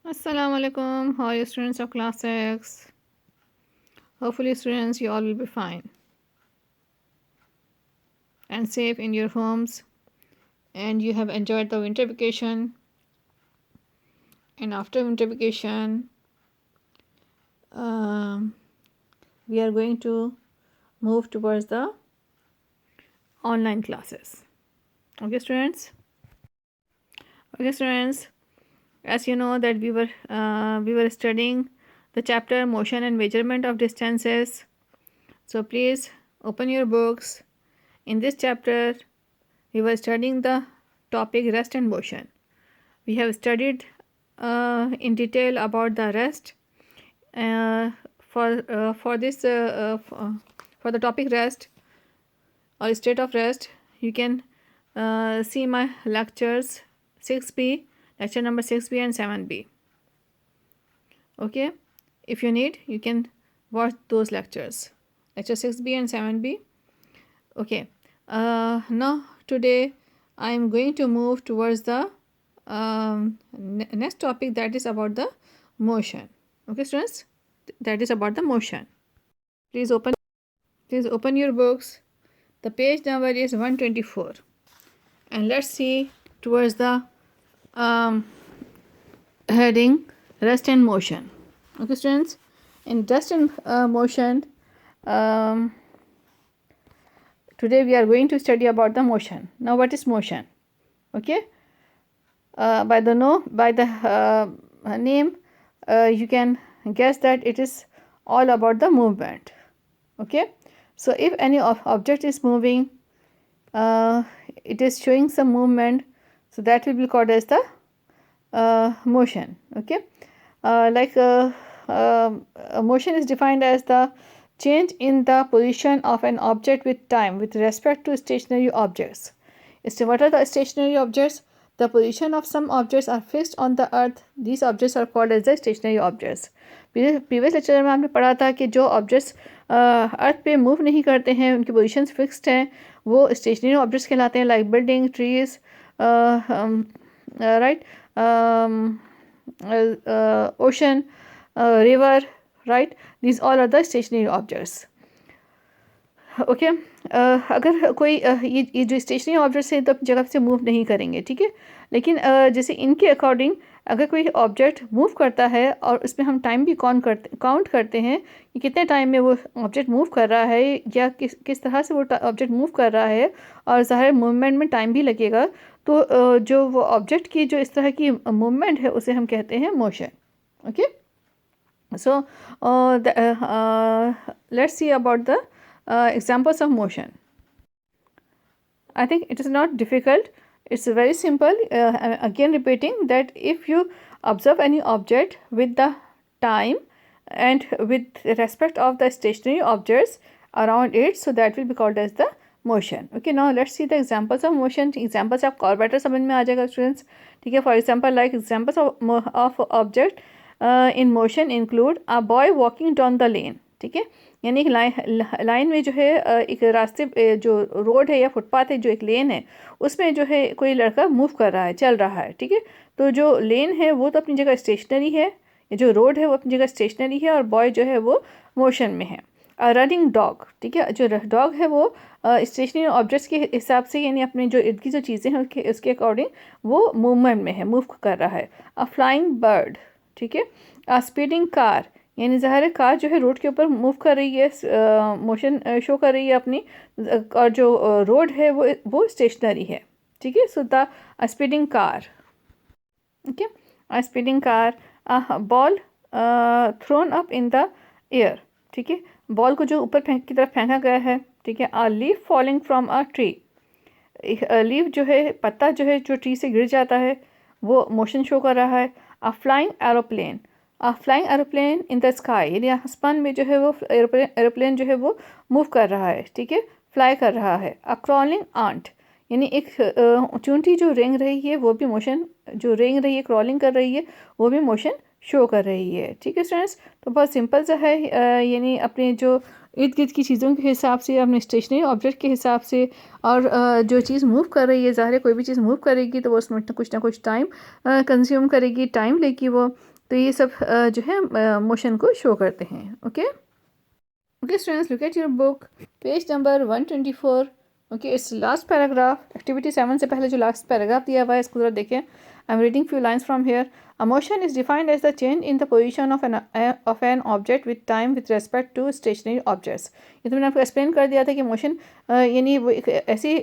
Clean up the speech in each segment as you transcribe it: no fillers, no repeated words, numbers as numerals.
Assalamu alaikum. How are you students of class 6? Hopefully students you all will be fine and safe in your homes and you have enjoyed the winter vacation, and after winter vacation um, we are going to move towards the online classes. Okay students? Okay students, as you know that we were studying the chapter motion and measurement of distances. So please open your books. In this chapter we were studying the topic rest and motion. We have studied in detail about the rest. For the topic rest or state of rest, you can see my lectures 6b, lecture number 6b and 7b. Okay, if you need, you can watch those lectures, lecture 6b and 7b. Okay, now today I am going to move towards the next topic, that is about the motion. Okay students, that is about the motion. Please open your books. The page number is 124 and let's see towards the heading rest and motion. Okay students, in rest and motion, today we are going to study about the motion. Now what is motion? Okay, by the name you can guess that it is all about the movement. Okay, so if any object is moving, it is showing some movement, so that will be called as the motion. Okay, motion is defined as the change in the position of an object with time with respect to stationary objects. So what are the stationary objects? The position of some objects are fixed on the earth. These objects are called as the stationary objects. Previous lecture में हमने पढ़ा था कि जो objects अर्थ पे move नहीं करते हैं, उनकी पोजीशंस फिक्स्ड हैं, वो स्टेशनरी ऑब्जेक्ट्स कहलाते हैं, like building, trees, right, ocean, river, right? These all are the stationary objects. Okay, अगर कोई ये जो स्टेशनरी ऑब्जेक्ट्स हैं तो अपनी जगह से मूव नहीं करेंगे, ठीक है, लेकिन जैसे इनके अकॉर्डिंग अगर कोई ऑब्जेक्ट मूव करता है और उसमें हम टाइम भी काउंट करते हैं कि कितने टाइम में वो ऑब्जेक्ट मूव कर रहा है या किस तरह से वो ऑब्जेक्ट मूव कर रहा है, और ज़ाहिर मूवमेंट में टाइम भी लगेगा, तो जो वो ऑब्जेक्ट की जो इस तरह की मूवमेंट है उसे हम कहते हैं motion. Okay, so let's see about the examples of motion. I think it is not difficult, it's very simple. Again repeating that if you observe any object with the time and with respect of the stationary objects around it, so that will be called as the motion. Okay, now let's see the examples of motion. Examples आपको और better समझ में आ जाएगा students, ठीक है. For example, like examples of object in motion include a boy walking down the lane. ठीक है, यानी एक लाइन में जो है एक रास्ते जो रोड है या फुटपाथ है, जो एक लेन है, उसमें जो है कोई लड़का मूव कर रहा है, चल रहा है, ठीक है. तो जो लेन है वो तो अपनी जगह स्टेशनरी है, जो रोड है वो अपनी जगह स्टेशनरी है, और बॉय जो है वो मोशन में है. रनिंग डॉग, ठीक है, जो डॉग है वो स्टेशनरी ऑब्जेक्ट्स के हिसाब से, यानी अपने जो इर्द की जो चीज़ें हैं उसके अकॉर्डिंग वो मूवमेंट में है, मूव कर रहा है. अ फ्लाइंग बर्ड, ठीक है. अ स्पीडिंग कार, यानी ज़ाहिर है कार जो है रोड के ऊपर मूव कर रही है, मोशन शो कर रही है अपनी, और जो रोड है वो स्टेशनरी है, ठीक है. So the speeding car. Okay, a speeding car. Ball throne up in the air, ठीक है, बॉल को जो ऊपर की तरफ फेंका गया है, ठीक है. A leaf falling from a tree, leaf जो है, पत्ता जो है जो ट्री से गिर जाता है, वो मोशन शो कर रहा है. A flying aeroplane, flying aeroplane in the sky, यानी आसमान में जो है वो एरोप्लेन जो है वो मूव कर रहा है, ठीक है, फ्लाई कर रहा है. अ क्रॉलिंग आंट, यानी एक चूंटी जो रेंग रही है वो भी मोशन, जो रेंग रही है, क्रॉलिंग कर रही है, वो भी मोशन शो कर रही है, ठीक है स्टूडेंट्स. तो बहुत सिंपल सा है, यानी अपने जो इर्द गिर्द की चीज़ों के हिसाब से, अपने स्टेशनरी ऑब्जेक्ट के हिसाब से, और जो चीज़ मूव कर रही है, ज़ाहिर है कोई भी चीज़ मूव करेगी तो वो उसमें कुछ ना कुछ टाइम कंज्यूम करेगी, टाइम लेगी वो, तो ये सब जो है मोशन को शो करते हैं. Okay okay students, look at your book, page number 124. Okay, it's last paragraph. Activity 7 से पहले जो लास्ट पैराग्राफ दिया हुआ है इसको ज़रा देखें. I am reading few lines from here. A motion is defined as the change in the position of an object with time with respect to stationary objects. ये तो मैंने आपको एक्सप्लेन कर दिया था कि मोशन यानी वो एक ऐसी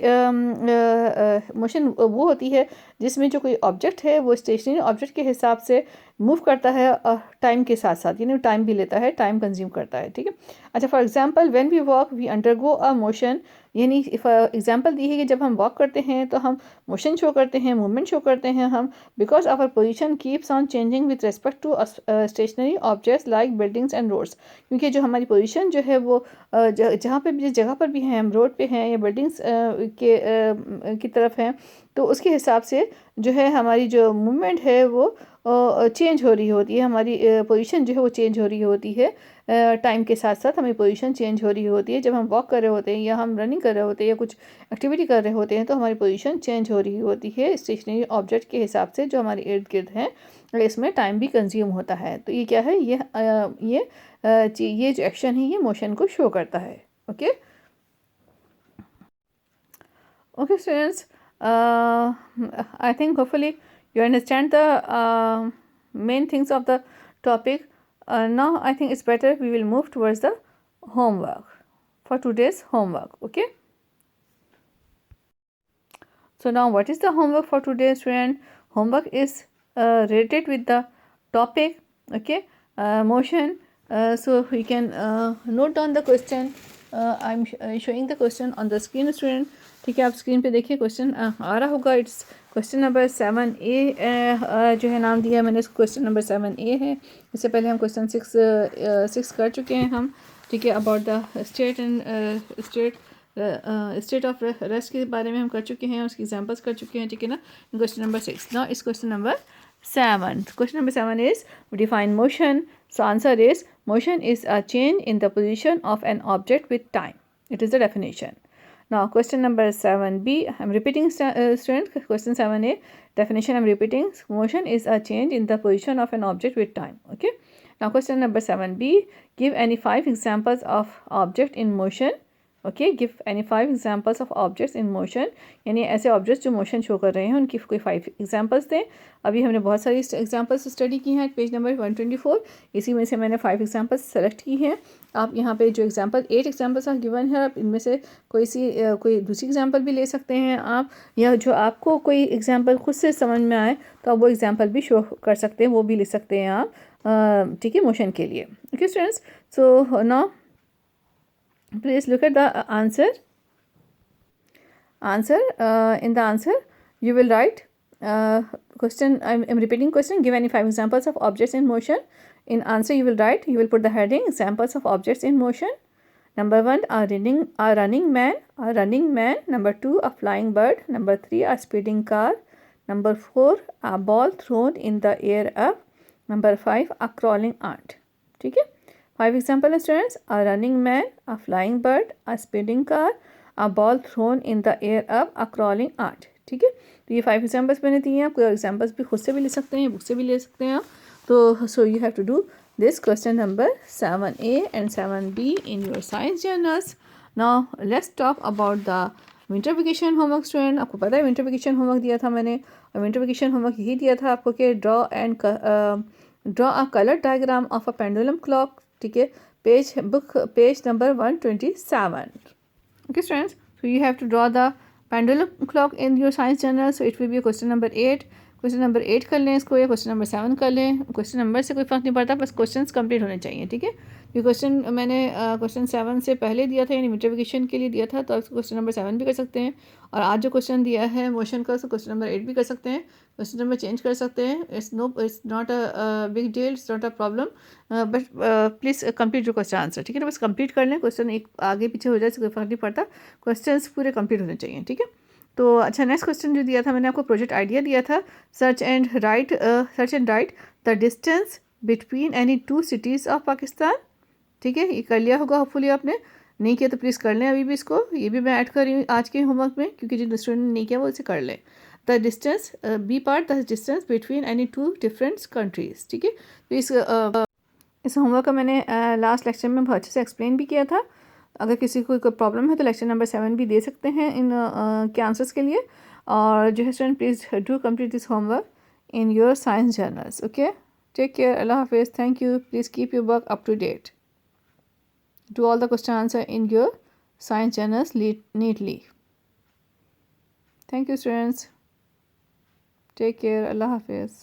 मोशन वो होती है जिसमें जो कोई ऑब्जेक्ट है वो स्टेशनरी ऑब्जेक्ट के हिसाब से मूव करता है टाइम के साथ साथ, यानी टाइम भी लेता है, टाइम कंज्यूम करता है. ठीक है. अच्छा, for example when we walk we undergo a motion, यानी एग्जांपल दी है कि जब हम वॉक करते हैं तो हम मोशन शो करते हैं, मूवमेंट शो करते हैं हम, because our position keeps on changing with respect to stationary objects like buildings and roads. क्योंकि जो हमारी पोजीशन जो है वो जहाँ पे भी, जिस जगह पर भी हैं, हम रोड पे हैं या बिल्डिंग्स की तरफ हैं, तो उसके हिसाब से जो है हमारी जो मूवमेंट है वो चेंज हो रही होती है. हमारी पोजीशन जो है वो चेंज हो रही होती है. टाइम के साथ साथ हमारी पोजीशन चेंज हो रही होती है. जब हम वॉक कर रहे होते हैं या हम रनिंग कर रहे होते हैं या कुछ एक्टिविटी कर रहे होते हैं तो हमारी पोजीशन चेंज हो रही होती है स्टेशनरी ऑब्जेक्ट के हिसाब से जो हमारे इर्द गिर्द हैं. इसमें टाइम भी कंज्यूम होता है. तो ये क्या है, ये जो एक्शन है ये मोशन को शो करता है. Okay okay students, I think hopefully you understand the main things of the topic. Now I think it's better we will move towards the homework for today's homework. Okay, so now what is the homework for today, student? Homework is related with the topic. Okay, motion. So we can note down the question. I'm showing the question on the screen, student. ठीक है, आप screen पे देखिए, question आ रहा होगा. It's question number 7A जो है नाम दिया है मैंने इसको, क्वेश्चन नंबर 7A है. इससे पहले हम क्वेश्चन 6 कर चुके हैं हम. ठीक है, about the state of rest के बारे में हम कर चुके हैं, उसकी एग्जांपल्स कर चुके हैं. ठीक है ना. Question number 6. नाउ इस question number 7. Question number 7 is define motion. So answer is motion is a change in the position of an object with time. It is the definition. Now question number 7B. I'm repeating student. Question 7A definition I'm repeating. Motion is a change in the position of an object with time. Okay. Now question number 7B. Give any 5 examples of object in motion. Okay, give any 5 examples of objects in motion, यानी ऐसे objects जो motion show कर रहे हैं उनकी कोई 5 examples दें. अभी हमने बहुत सारी एग्जांपल्स स्टडी की हैं पेज नंबर 124. इसी में से मैंने 5 एग्जांपल्स सेलेक्ट की हैं. आप यहाँ पे जो एग्जांपल 8 एग्जांपल्स आर गिवन है, आप इनमें से कोई दूसरी एग्जांपल भी ले सकते हैं आप, या जो आपको कोई एग्जांपल खुद से समझ में आए तो आप वो एग्जांपल भी शो कर सकते हैं, वो भी लिख सकते हैं आप. ठीक है, मोशन के लिए. Okay students, so now please look at the answer. In the answer you will write question. I'm repeating question. Give any 5 examples of objects in motion. In answer you will write, you will put the heading examples of objects in motion. Number 1, a running man. Number 2, a flying bird. Number 3, a speeding car. Number 4, a ball thrown in the air up. Number 5, a crawling ant. ठीक है. 5 example students: a running man, a flying bird, a speeding car, a ball thrown in the air up, a crawling ant. ठीक है, तो ये 5 examples मैंने दिए हैं. कोई एग्जाम्पल्स भी खुद से भी ले सकते हैं, बुक से भी ले सकते हैं. तो so you have to do this question number 7A and 7B in your science journals. Now let's talk about the winter vacation homework. Student, आपको पता है विंटर वेकेशन होमवर्क दिया था मैंने, और विंटर वेकेशन होमवर्क यही दिया था आपको कि draw a colour diagram of a pendulum clock. ठीक है, page number 127. Okay students, so you have to draw the pendulum clock in your science journal. So it will be question number 8. Question number 8 कर लें इसको, या question number 7 कर लें. Question number से कोई फ़र्क नहीं पड़ता, बस क्वेश्चंस कंप्लीट होने चाहिए. ठीक है, ये क्वेश्चन मैंने क्वेश्चन 7 से पहले दिया था, यानी विंटर वेकेशन के लिए दिया था, तो आप क्वेश्चन नंबर 7 भी कर सकते हैं. और आज जो क्वेश्चन दिया है मोशन का, तो क्वेश्चन नंबर 8 भी कर सकते हैं. क्वेश्चन नंबर चेंज कर सकते हैं. It's not a big deal, it's not a problem, but please complete your question answer. ठीक है ना, बस कंप्लीट कर लें. क्वेश्चन एक आगे पीछे हो जाए तो कोई फ़र्क नहीं पड़ता, क्वेश्चन पूरे कंप्लीट होने चाहिए. ठीक है, तो अच्छा, नेक्स्ट क्वेश्चन जो दिया था मैंने आपको, प्रोजेक्ट आइडिया दिया था. Search and right the distance between any 2 cities of Pakistan. ठीक है, ये कर लिया होगा होपफुली आपने. नहीं किया तो प्लीज़ कर लें अभी भी इसको. ये भी मैं ऐड कर रही हूँ आज के होमवर्क में, क्योंकि जिन स्टूडेंट ने नहीं किया वो इसे कर लें. The distance, B part the distance between any two different countries. ठीक है, तो इस होमवर्क का मैंने लास्ट लेक्चर में बहुत अच्छे से एक्सप्लेन भी किया था। अगर किसी को कोई प्रॉब्लम है तो लेक्चर नंबर 7 भी दे सकते हैं इन के आंसर्स के लिए। और जो है student, please do complete this homework in your science journals. Okay, take care. Allah Hafiz. Thank you. Please keep your work up to date. Do all the question answer in your science journals neatly. Thank you, students. Take care. Allah Hafiz.